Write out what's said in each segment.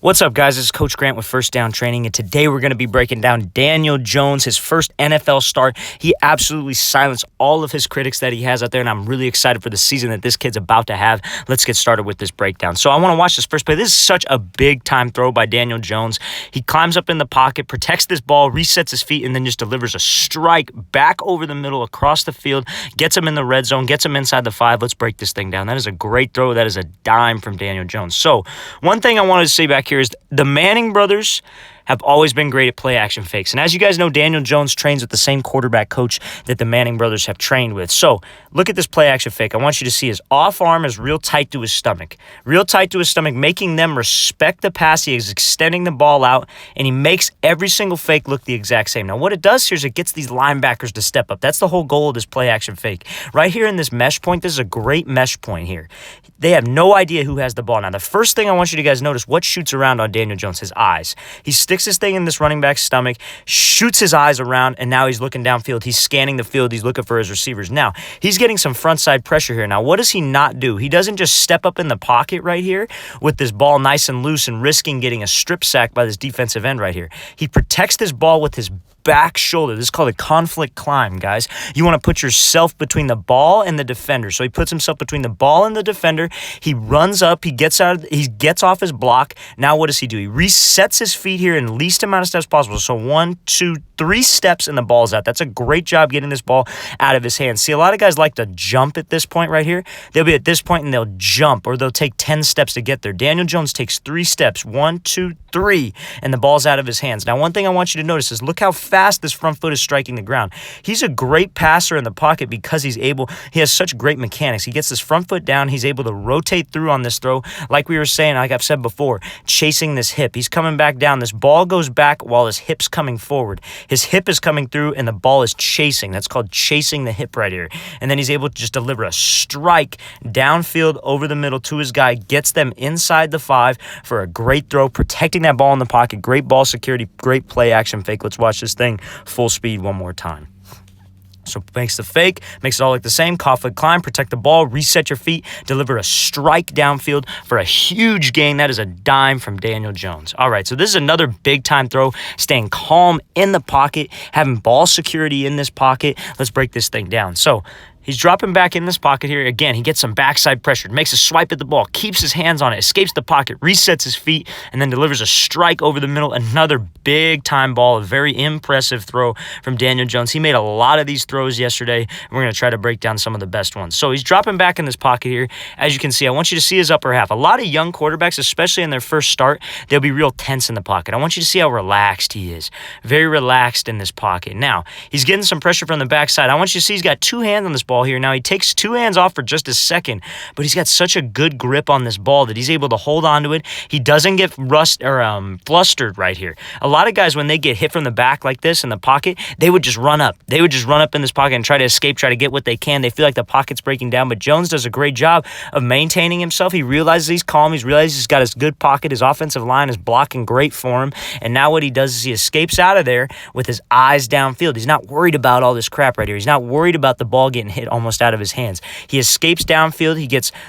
What's up, guys? This is Coach Grant with First Down Training, and today we're going to be breaking down Daniel Jones, his first NFL start. He absolutely silenced all of his critics that he has out there, and I'm really excited for the season that this kid's about to have. Let's get started with this breakdown. So I want to watch this first play. This is such a big-time throw by Daniel Jones. He climbs up in the pocket, protects this ball, resets his feet, and then just delivers a strike back over the middle across the field, gets him in the red zone, gets him inside the 5. Let's break this thing down. That is a great throw. That is a dime from Daniel Jones. So one thing I wanted to say back here is the Manning brothers have always been great at play-action fakes. And as you guys know, Daniel Jones trains with the same quarterback coach that the Manning brothers have trained with. So look at this play-action fake. I want you to see his off arm is real tight to his stomach. Real tight to his stomach, making them respect the pass. He is extending the ball out, and he makes every single fake look the exact same. Now, what it does here is it gets these linebackers to step up. That's the whole goal of this play-action fake. Right here in this mesh point, this is a great mesh point here. They have no idea who has the ball. Now, the first thing I want you to guys notice, what shoots around on Daniel Jones? His eyes. He sticks his thing in this running back's stomach, shoots his eyes around, and now he's looking downfield. He's scanning the field. He's looking for his receivers. Now, he's getting some front side pressure here. Now, what does he not do? He doesn't just step up in the pocket right here with this ball nice and loose and risking getting a strip sack by this defensive end right here. He protects this ball with his back shoulder. This is called a conflict climb, guys. You want to put yourself between the ball and the defender. So he puts himself between the ball and the defender. He runs up. He gets off his block. Now what does he do? He resets his feet here in the least amount of steps possible. So 1, 2, 3 steps and the ball's out. That's a great job getting this ball out of his hands. See, a lot of guys like to jump at this point right here. They'll be at this point and they'll jump, or they'll take 10 steps to get there. Daniel Jones takes 3 steps. 1, 2, 3, and the ball's out of his hands. Now, one thing I want you to notice is look how fast this front foot is striking the ground. He's a great passer in the pocket because he has such great mechanics. He gets this front foot down. He's able to rotate through on this throw. Like we were saying, like I've said before, chasing this hip. He's coming back down. This ball goes back while his hip's coming forward. His hip is coming through and the ball is chasing. That's called chasing the hip right here. And then he's able to just deliver a strike downfield over the middle to his guy, gets them inside the 5 for a great throw, protecting that ball in the pocket. Great ball security, great play action fake. Let's watch this thing full speed one more time. So makes the fake, makes it all look the same. Conflict climb, protect the ball, reset your feet, deliver a strike downfield for a huge gain. That is a dime from Daniel Jones. All right, so this is another big-time throw, staying calm in the pocket, having ball security in this pocket. Let's break this thing down. So he's dropping back in this pocket here. Again, he gets some backside pressure, makes a swipe at the ball, keeps his hands on it, escapes the pocket, resets his feet, and then delivers a strike over the middle. Another big-time ball, a very impressive throw from Daniel Jones. He made a lot of these throws yesterday, and we're going to try to break down some of the best ones. So he's dropping back in this pocket here. As you can see, I want you to see his upper half. A lot of young quarterbacks, especially in their first start, they'll be real tense in the pocket. I want you to see how relaxed he is. Very relaxed in this pocket. Now, he's getting some pressure from the backside. I want you to see he's got 2 hands on this ball here. Now, he takes 2 hands off for just a second, but he's got such a good grip on this ball that he's able to hold on to it. He doesn't get flustered right here. A lot of guys, when they get hit from the back like this in the pocket, they would just run up. They would just run up in this pocket and try to escape, try to get what they can. They feel like the pocket's breaking down, but Jones does a great job of maintaining himself. He realizes he's calm. He realizes he's got his good pocket. His offensive line is blocking great for him, and now what he does is he escapes out of there with his eyes downfield. He's not worried about all this crap right here. He's not worried about the ball getting hit almost out of his hands. He escapes downfield.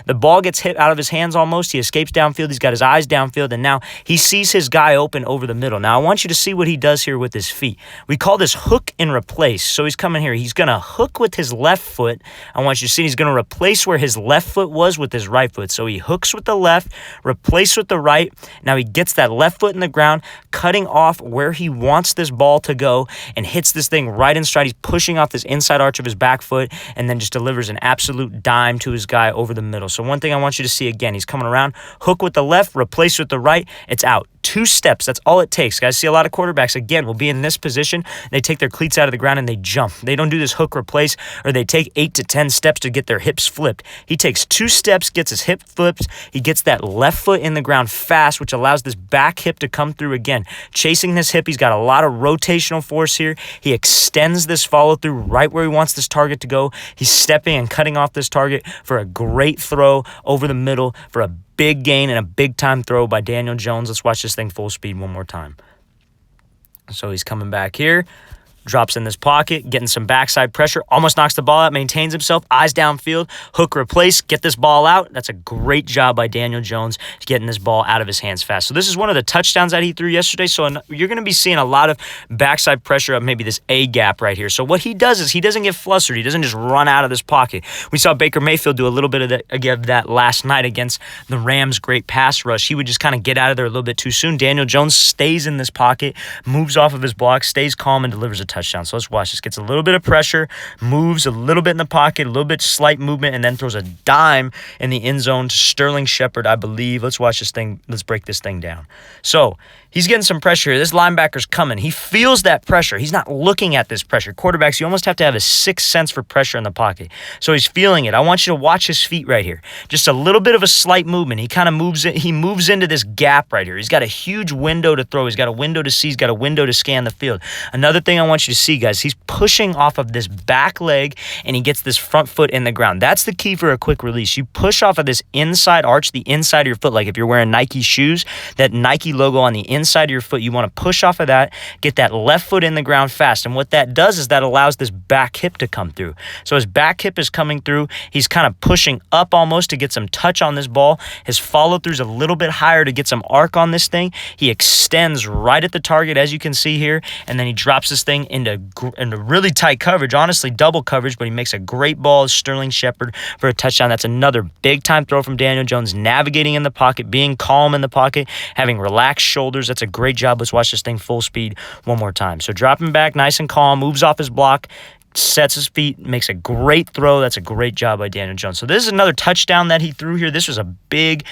The ball gets hit out of his hands almost. He escapes downfield. He's got his eyes downfield, and now he sees his guy open over the middle. Now, I want you to see what he does here with his feet. We call this hook and replace. So he's coming here. He's going to hook with his left foot. I want you to see he's going to replace where his left foot was with his right foot. So he hooks with the left, replace with the right. Now he gets that left foot in the ground, cutting off where he wants this ball to go, and hits this thing right in stride. He's pushing off this inside arch of his back foot, and then just delivers an absolute dime to his guy over the middle. So one thing I want you to see again, he's coming around, hook with the left, replace with the right, it's out. 2 steps, that's all it takes. Guys, see a lot of quarterbacks, again, will be in this position. They take their cleats out of the ground and they jump. They don't do this hook replace, or they take 8 to 10 steps to get their hips flipped. He takes 2 steps, gets his hip flipped. He gets that left foot in the ground fast, which allows this back hip to come through again. Chasing this hip, he's got a lot of rotational force here. He extends this follow through right where he wants this target to go. He's stepping and cutting off this target for a great throw over the middle for a big gain and a big-time throw by Daniel Jones. Let's watch this thing full speed one more time. So he's coming back here. drops in this pocket, getting some backside pressure, almost knocks the ball out, maintains himself, eyes downfield, hook replace, get this ball out. That's a great job by Daniel Jones getting this ball out of his hands fast. So this is one of the touchdowns that he threw yesterday. So you're going to be seeing a lot of backside pressure of maybe this A gap right here. So what he does is he doesn't get flustered. He doesn't just run out of this pocket. We saw Baker Mayfield do a little bit of that last night against the Rams' great pass rush. He would just kind of get out of there a little bit too soon. Daniel Jones stays in this pocket, moves off of his block, stays calm, and delivers a touchdown. So let's watch this. Gets a little bit of pressure, moves a little bit in the pocket, a little bit slight movement, and then throws a dime in the end zone to Sterling Shepard, I believe. Let's watch this thing. Let's break this thing down. So he's getting some pressure here. This linebacker's coming. He feels that pressure. He's not looking at this pressure. Quarterbacks, you almost have to have a sixth sense for pressure in the pocket. So he's feeling it. I want you to watch his feet right here. Just a little bit of a slight movement. He kind of moves it. He moves into this gap right here. He's got a huge window to throw. He's got a window to see. He's got a window to scan the field. Another thing I want you to see, guys, he's pushing off of this back leg, and he gets this front foot in the ground. That's the key for a quick release. You push off of this inside arch, the inside of your foot. Like if you're wearing Nike shoes, that Nike logo on the inside of your foot, you want to push off of that, get that left foot in the ground fast. And what that does is that allows this back hip to come through. So his back hip is coming through. He's kind of pushing up almost to get some touch on this ball. His follow through is a little bit higher to get some arc on this thing. He extends right at the target, as you can see here, and then he drops this thing into really tight coverage, honestly double coverage, but he makes a great ball as Sterling Shepard for a touchdown. That's another big time throw from Daniel Jones, navigating in the pocket, being calm in the pocket, having relaxed shoulders. That's a great job. Let's watch this thing full speed one more time. So dropping back nice and calm, moves off his block, sets his feet, makes a great throw. That's a great job by Daniel Jones. So this is another touchdown that he threw here. This was a big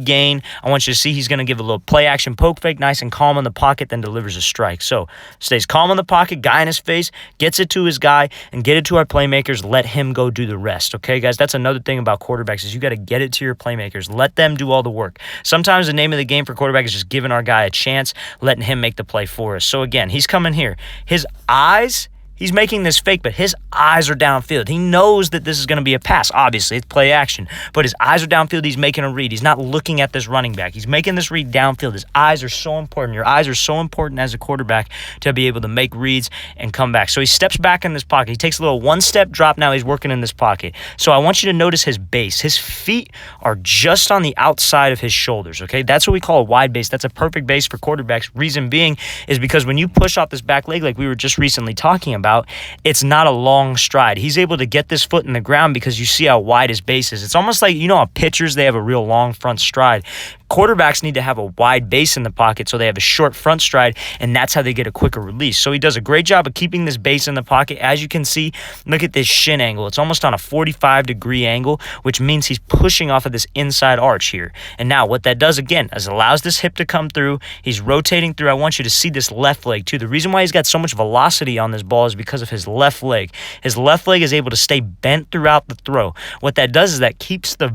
gain. I want you to see he's going to give a little play action poke fake, nice and calm in the pocket, then delivers a strike. So stays calm in the pocket, guy in his face, gets it to his guy, and get it to our playmakers. Let him go do the rest. Okay, guys, that's another thing about quarterbacks is you got to get it to your playmakers. Let them do all the work. Sometimes the name of the game for quarterback is just giving our guy a chance, letting him make the play for us. So again, he's coming here. His eyes, he's making this fake, but his eyes are downfield. He knows that this is going to be a pass. Obviously, it's play action. But his eyes are downfield. He's making a read. He's not looking at this running back. He's making this read downfield. His eyes are so important. Your eyes are so important as a quarterback to be able to make reads and come back. So he steps back in this pocket. He takes a little one-step drop. Now he's working in this pocket. So I want you to notice his base. His feet are just on the outside of his shoulders, okay? That's what we call a wide base. That's a perfect base for quarterbacks. Reason being is because when you push off this back leg like we were just recently talking about, it's not a long stride. He's able to get this foot in the ground because you see how wide his base is. It's almost like, you know how pitchers, they have a real long front stride. Quarterbacks need to have a wide base in the pocket so they have a short front stride, and that's how they get a quicker release. So he does a great job of keeping this base in the pocket. As you can see, look at this shin angle. It's almost on a 45-degree angle, which means he's pushing off of this inside arch here. And now what that does, again, is allows this hip to come through. He's rotating through. I want you to see this left leg, too. The reason why he's got so much velocity on this ball is because of his left leg. His left leg is able to stay bent throughout the throw. What that does is that keeps the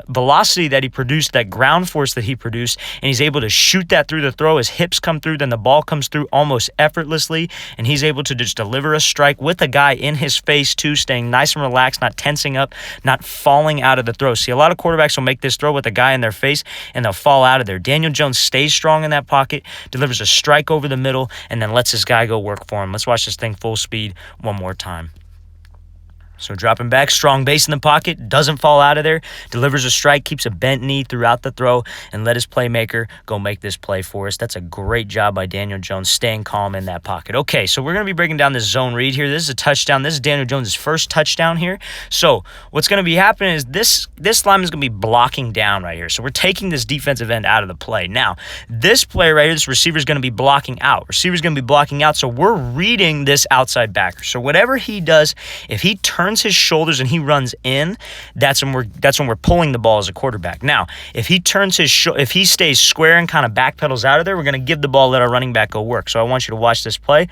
velocity that he produced, that ground force that he produced, and he's able to shoot that through the throw. His hips come through, then the ball comes through almost effortlessly, and he's able to just deliver a strike with a guy in his face too, staying nice and relaxed, not tensing up, not falling out of the throw. See, a lot of quarterbacks will make this throw with a guy in their face, and they'll fall out of there. Daniel Jones stays strong in that pocket, delivers a strike over the middle, and then lets this guy go work for him. Let's watch this thing full speed one more time. So dropping back, strong base in the pocket, doesn't fall out of there, delivers a strike, keeps a bent knee throughout the throw, and let his playmaker go make this play for us. That's a great job by Daniel Jones, staying calm in that pocket. Okay, so we're going to be breaking down this zone read here. This is a touchdown. This is Daniel Jones' first touchdown here. So what's going to be happening is this lineman is going to be blocking down right here. So we're taking this defensive end out of the play. Now, this player right here, this receiver is going to be blocking out. Receiver's going to be blocking out, so we're reading this outside backer. So whatever he does, if he turns his shoulders and he runs in, that's when we're pulling the ball as a quarterback. Now, if he turns if he stays square and kind of backpedals out of there, we're going to give the ball, let our running back go work. So I want you to watch this play.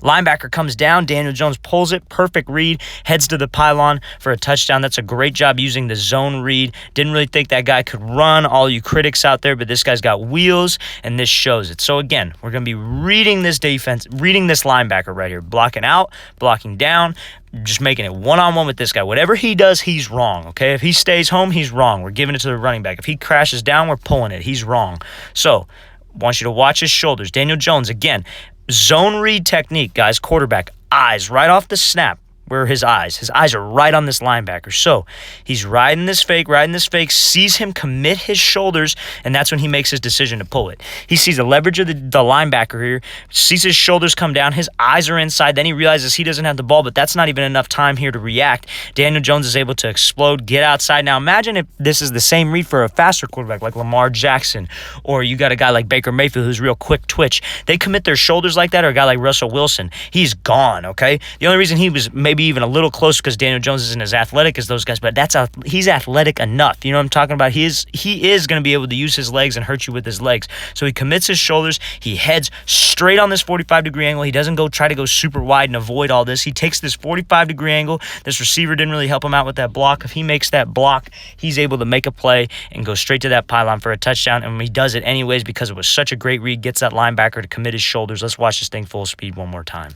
Linebacker comes down. Daniel Jones pulls it. Perfect read. Heads to the pylon for a touchdown. That's a great job using the zone read. Didn't really think that guy could run, all you critics out there, but this guy's got wheels, and this shows it. So, again, we're going to be reading this defense, reading this linebacker right here. Blocking out, blocking down, just making it one-on-one with this guy. Whatever he does, he's wrong, okay? If he stays home, he's wrong. We're giving it to the running back. If he crashes down, we're pulling it. He's wrong. So, want you to watch his shoulders. Daniel Jones, again, Zone read technique, guys. Quarterback, eyes right off the snap. Where are his eyes? His eyes are right on this linebacker. So he's riding this fake, sees him commit his shoulders, and that's when he makes his decision to pull it. He sees the leverage of the linebacker here, sees his shoulders come down, his eyes are inside, then he realizes he doesn't have the ball, but that's not even enough time here to react. Daniel Jones is able to explode, get outside. Now imagine if this is the same read for a faster quarterback like Lamar Jackson, or you got a guy like Baker Mayfield who's real quick twitch. They commit their shoulders like that, or a guy like Russell Wilson. He's gone, okay? The only reason he was maybe even a little close because Daniel Jones isn't as athletic as those guys, but he's athletic enough. You know what I'm talking about? He is going to be able to use his legs and hurt you with his legs. So he commits his shoulders. He heads straight on this 45-degree angle. He doesn't try to go super wide and avoid all this. He takes this 45-degree angle. This receiver didn't really help him out with that block. If he makes that block, he's able to make a play and go straight to that pylon for a touchdown. And he does it anyways because it was such a great read. Gets that linebacker to commit his shoulders. Let's watch this thing full speed one more time.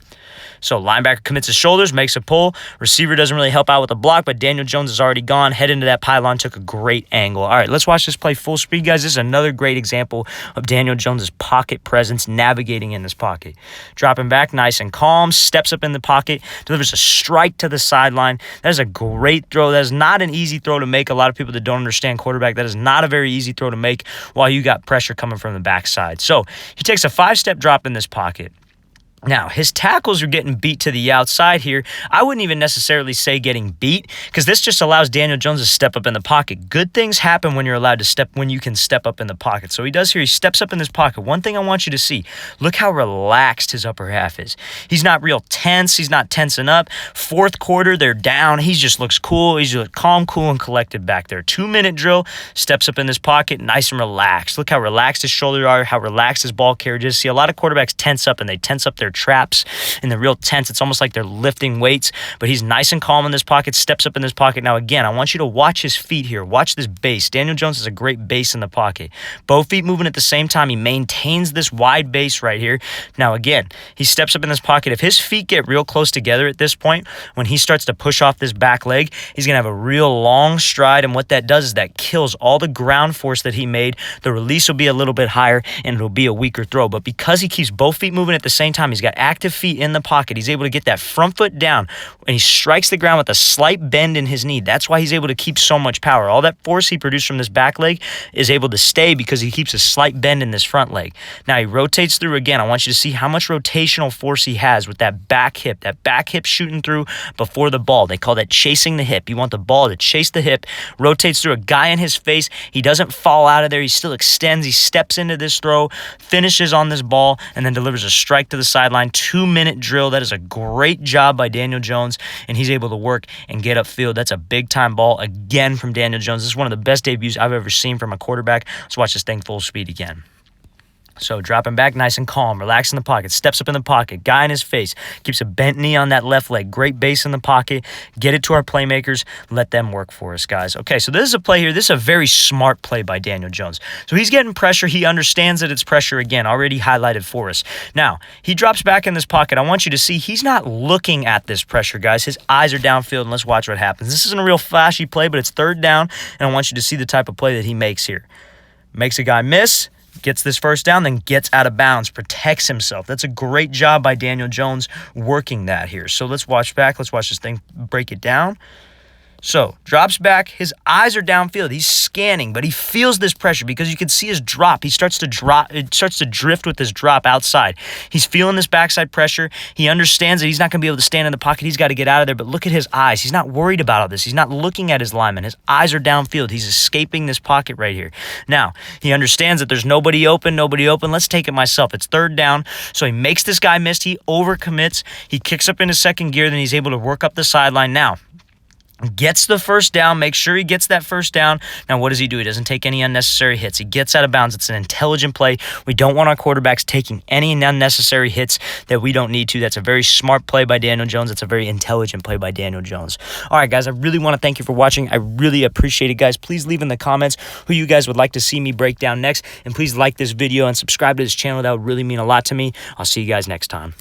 So linebacker commits his shoulders, makes a pull. Receiver doesn't really help out with the block, but Daniel Jones is already gone. Head into that pylon, took a great angle. All right, let's watch this play full speed, guys. This is another great example of Daniel Jones' pocket presence, navigating in this pocket. Dropping back nice and calm, steps up in the pocket, delivers a strike to the sideline. That is a great throw. That is not an easy throw to make. A lot of people that don't understand quarterback, that is not a very easy throw to make while you got pressure coming from the backside. So he takes a 5-step drop in this pocket. Now, his tackles are getting beat to the outside here. I wouldn't even necessarily say getting beat because this just allows Daniel Jones to step up in the pocket. Good things happen when you can step up in the pocket. So he does here. He steps up in this pocket. One thing I want you to see, look how relaxed his upper half is. He's not real tense. He's not tensing up. Fourth quarter, they're down. He just looks cool. He's just calm, cool, and collected back there. 2-minute drill, steps up in this pocket, nice and relaxed. Look how relaxed his shoulders are, how relaxed his ball carriage is. See, a lot of quarterbacks tense up, and they tense up their traps in the real tense. It's almost like they're lifting weights, but he's nice and calm in this pocket, steps up in this pocket. Now again, I want you to watch his feet here. Watch this base. Daniel Jones has a great base in the pocket. Both feet moving at the same time. He maintains this wide base right here. Now again, he steps up in this pocket. If his feet get real close together at this point, when he starts to push off this back leg, he's going to have a real long stride, and what that does is that kills all the ground force that he made. The release will be a little bit higher, and it'll be a weaker throw. But because he keeps both feet moving at the same time, he's got active feet in the pocket. He's able to get that front foot down, and he strikes the ground with a slight bend in his knee. That's why he's able to keep so much power. All that force he produced from this back leg is able to stay because he keeps a slight bend in this front leg. Now he rotates through again. I want you to see how much rotational force he has with that back hip shooting through before the ball. They call that chasing the hip. You want the ball to chase the hip, rotates through a guy in his face. He doesn't fall out of there. He still extends. He steps into this throw, finishes on this ball, and then delivers a strike to the sideline. 2-minute drill. That is a great job by Daniel Jones, and he's able to work and get upfield. That's a big-time ball again from Daniel Jones. This is one of the best debuts I've ever seen from a quarterback. Let's watch this thing full speed again. So dropping back nice and calm, relaxing the pocket, steps up in the pocket, guy in his face, keeps a bent knee on that left leg, great base in the pocket, get it to our playmakers, let them work for us, guys. Okay, so this is a play here. This is a very smart play by Daniel Jones. So he's getting pressure. He understands that it's pressure again, already highlighted for us. Now, he drops back in this pocket. I want you to see he's not looking at this pressure, guys. His eyes are downfield, and let's watch what happens. This isn't a real flashy play, but it's third down, and I want you to see the type of play that he makes here. Makes a guy miss, gets this first down, then gets out of bounds, protects himself. That's a great job by Daniel Jones working that here. So let's watch back. Let's watch this thing break it down. So, drops back. His eyes are downfield. He's scanning, but he feels this pressure because you can see his drop. He starts to drop. It starts to drift with his drop outside. He's feeling this backside pressure. He understands that he's not going to be able to stand in the pocket. He's got to get out of there, but look at his eyes. He's not worried about all this. He's not looking at his lineman. His eyes are downfield. He's escaping this pocket right here. Now, he understands that there's nobody open. Let's take it myself. It's third down. So he makes this guy miss. He overcommits. He kicks up into second gear. Then he's able to work up the sideline. Now, gets the first down, make sure he gets that first down. Now, what does he do? He doesn't take any unnecessary hits. He gets out of bounds. It's an intelligent play. We don't want our quarterbacks taking any unnecessary hits that we don't need to. That's a very smart play by Daniel Jones. It's a very intelligent play by Daniel Jones. All right, guys, I really want to thank you for watching. I really appreciate it, guys. Please leave in the comments who you guys would like to see me break down next, and please like this video and subscribe to this channel. That would really mean a lot to me. I'll see you guys next time.